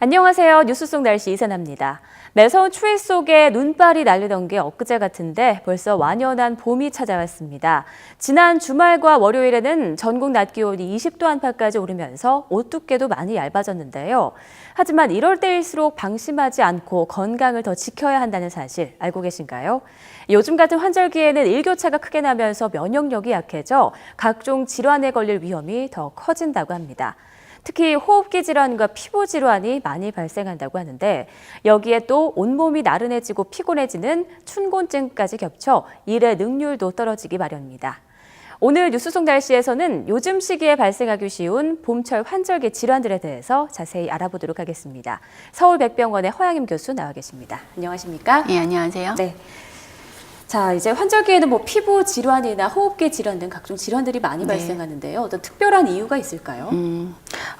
안녕하세요. 뉴스 속 날씨 이세나입니다. 매서운 추위 속에 눈발이 날리던 게 엊그제 같은데 벌써 완연한 봄이 찾아왔습니다. 지난 주말과 월요일에는 전국 낮 기온이 20도 안팎까지 오르면서 옷 두께도 많이 얇아졌는데요. 하지만 이럴 때일수록 방심하지 않고 건강을 더 지켜야 한다는 사실 알고 계신가요? 요즘 같은 환절기에는 일교차가 크게 나면서 면역력이 약해져 각종 질환에 걸릴 위험이 더 커진다고 합니다. 특히 호흡기 질환과 피부 질환이 많이 발생한다고 하는데 여기에 또 온몸이 나른해지고 피곤해지는 춘곤증까지 겹쳐 일의 능률도 떨어지기 마련입니다. 오늘 뉴스 속 날씨에서는 요즘 시기에 발생하기 쉬운 봄철 환절기 질환들에 대해서 자세히 알아보도록 하겠습니다. 서울백병원의 허양임 교수 나와 계십니다. 안녕하십니까? 네, 안녕하세요. 네. 자, 이제 환절기에는 피부 질환이나 호흡기 질환 등 각종 질환들이 많이 발생하는데요. 어떤 특별한 이유가 있을까요?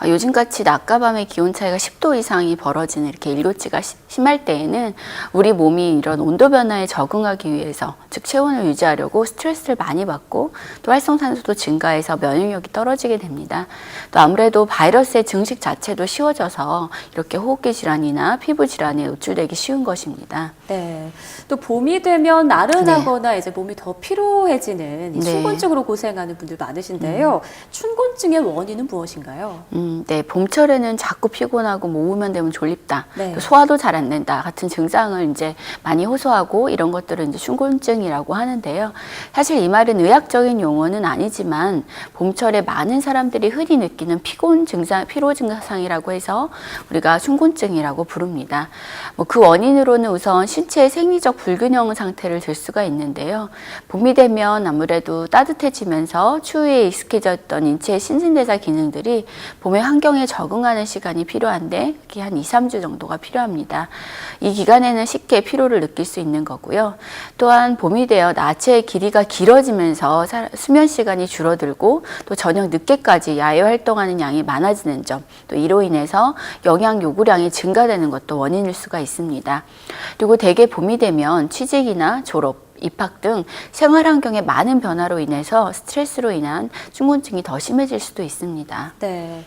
요즘같이 낮과 밤의 기온 차이가 10도 이상이 벌어지는 이렇게 일교차가 심할 때에는 우리 몸이 이런 온도 변화에 적응하기 위해서, 즉 체온을 유지하려고 스트레스를 많이 받고 또 활성산소도 증가해서 면역력이 떨어지게 됩니다. 또 아무래도 바이러스의 증식 자체도 쉬워져서 이렇게 호흡기 질환이나 피부 질환에 노출되기 쉬운 것입니다. 네. 또 봄이 되면 나른하거나 이제 몸이 더 피로해지는 이 춘곤증으로 고생하는 분들 많으신데요. 춘곤증의 원인은 무엇인가요? 네, 봄철에는 자꾸 피곤하고 오후면 되면 졸립다, 네. 또 소화도 잘 안 된다 같은 증상을 이제 많이 호소하고 이런 것들을 이제 춘곤증이라고 하는데요. 사실 이 말은 의학적인 용어는 아니지만 봄철에 많은 사람들이 흔히 느끼는 피로 증상이라고 해서 우리가 춘곤증이라고 부릅니다. 그 원인으로는 우선 신체의 생리적 불균형 상태를 들 수가 있는데요. 봄이 되면 아무래도 따뜻해지면서 추위에 익숙해져 있던 인체의 신진대사 기능들이 봄의 환경에 적응하는 시간이 필요한데 그게 한 2, 3주 정도가 필요합니다. 이 기간에는 쉽게 피로를 느낄 수 있는 거고요. 또한 봄이 되어 낮의 길이가 길어지면서 수면 시간이 줄어들고 또 저녁 늦게까지 야외 활동하는 양이 많아지는 점, 또 이로 인해서 영양 요구량이 증가되는 것도 원인일 수가 있습니다. 그리고 대개 봄이 되면 취직이나 졸업, 입학 등 생활 환경의 많은 변화로 인해서 스트레스로 인한 춘곤증이 더 심해질 수도 있습니다. 네.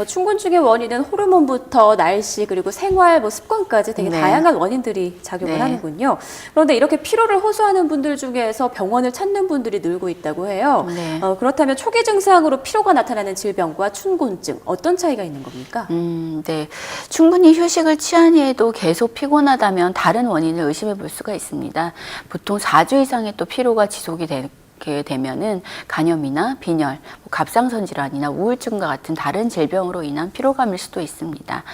춘곤증의 원인은 호르몬부터 날씨 그리고 생활 습관까지 되게 다양한 원인들이 작용을 하는군요. 그런데 이렇게 피로를 호소하는 분들 중에서 병원을 찾는 분들이 늘고 있다고 해요. 그렇다면 초기 증상으로 피로가 나타나는 질병과 춘곤증 어떤 차이가 있는 겁니까? 네. 충분히 휴식을 취하니에도 계속 피곤하다면 다른 원인을 의심해 볼 수가 있습니다. 보통 4주 이상의 또 피로가 지속이 되면은 간염이나 빈혈, 갑상선 질환이나 우울증과 같은 다른 질병으로 인한 피로감일 수도 있습니다.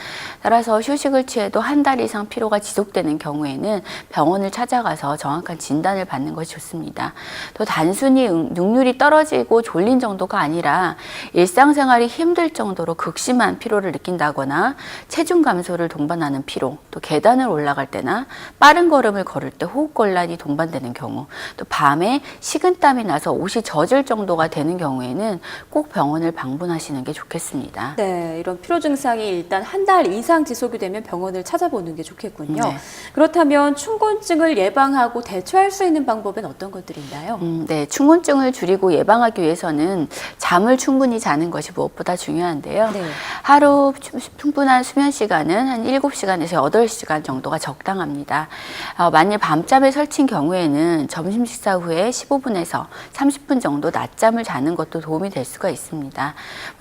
따라서 휴식을 취해도 한 달 이상 피로가 지속되는 경우에는 병원을 찾아가서 정확한 진단을 받는 것이 좋습니다. 또 단순히 능률이 떨어지고 졸린 정도가 아니라 일상생활이 힘들 정도로 극심한 피로를 느낀다거나 체중 감소를 동반하는 피로, 또 계단을 올라갈 때나 빠른 걸음을 걸을 때 호흡곤란이 동반되는 경우, 또 밤에 식은땀이 나서 옷이 젖을 정도가 되는 경우에는 꼭 병원을 방문하시는 게 좋겠습니다. 네, 이런 피로 증상이 일단 한 달 이상 지속이 되면 병원을 찾아보는 게 좋겠군요. 그렇다면 춘곤증을 예방하고 대처할 수 있는 방법은 어떤 것들이 있나요? 네, 춘곤증을 줄이고 예방하기 위해서는 잠을 충분히 자는 것이 무엇보다 중요한데요. 하루 충분한 수면 시간은 한 7시간에서 8시간 정도가 적당합니다. 만일 밤잠에 설친 경우에는 점심 식사 후에 15분에서 30분 정도 낮잠을 자는 것도 도움이 될 수가 있습니다.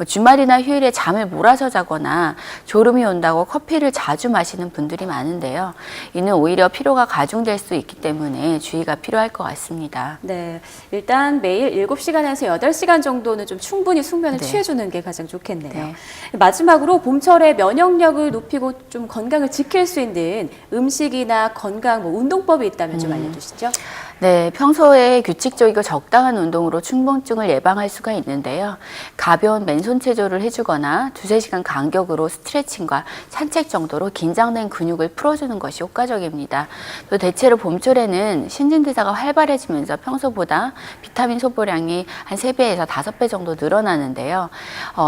주말이나 휴일에 잠을 몰아서 자거나 졸음이 온다고 커피를 자주 마시는 분들이 많은데요. 이는 오히려 피로가 가중될 수 있기 때문에 주의가 필요할 것 같습니다. 네, 일단 매일 7시간에서 8시간 정도는 좀 충분히 숙면을 취해주는 게 가장 좋겠네요. 마지막으로 봄철에 면역력을 높이고 좀 건강을 지킬 수 있는 음식이나 건강, 운동법이 있다면 좀 알려주시죠. 네, 평소에 규칙적이고 적당한 운동으로 춘곤증을 예방할 수가 있는데요. 가벼운 맨손 체조를 해주거나 2~3시간 간격으로 스트레칭과 산책 정도로 긴장된 근육을 풀어주는 것이 효과적입니다. 또 대체로 봄철에는 신진대사가 활발해지면서 평소보다 비타민 소모량이 한 3배에서 5배 정도 늘어나는데요.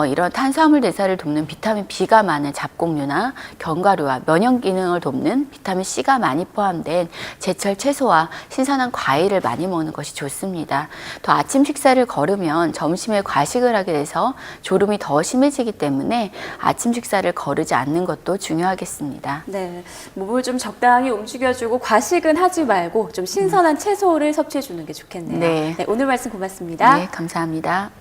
이런 탄수화물 대사를 돕는 비타민 B가 많은 잡곡류나 견과류와 면역 기능을 돕는 비타민 C가 많이 포함된 제철 채소와 신선한 과일을 많이 먹는 것이 좋습니다. 또 아침 식사를 거르면 점심에 과식을 하게 돼서 졸음이 더 심해지기 때문에 아침 식사를 거르지 않는 것도 중요하겠습니다. 네, 몸을 좀 적당히 움직여주고 과식은 하지 말고 좀 신선한 채소를 섭취해주는 게 좋겠네요. 네. 네, 오늘 말씀 고맙습니다. 네, 감사합니다.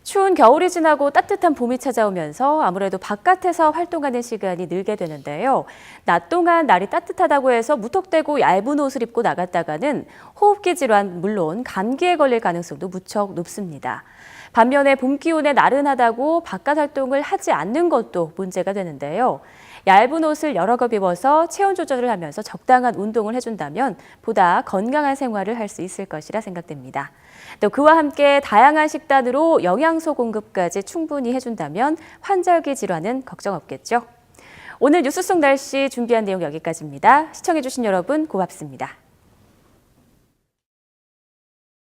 추운 겨울이 지나고 따뜻한 봄이 찾아오면서 아무래도 바깥에서 활동하는 시간이 늘게 되는데요. 낮 동안 날이 따뜻하다고 해서 무턱대고 얇은 옷을 입고 나갔다가는 호흡기 질환 물론 감기에 걸릴 가능성도 무척 높습니다. 반면에 봄 기온에 나른하다고 바깥 활동을 하지 않는 것도 문제가 되는데요. 얇은 옷을 여러 겹 입어서 체온 조절을 하면서 적당한 운동을 해준다면 보다 건강한 생활을 할 수 있을 것이라 생각됩니다. 또 그와 함께 다양한 식단으로 영양소 공급까지 충분히 해준다면 환절기 질환은 걱정 없겠죠. 오늘 뉴스 속 날씨 준비한 내용 여기까지입니다. 시청해주신 여러분 고맙습니다.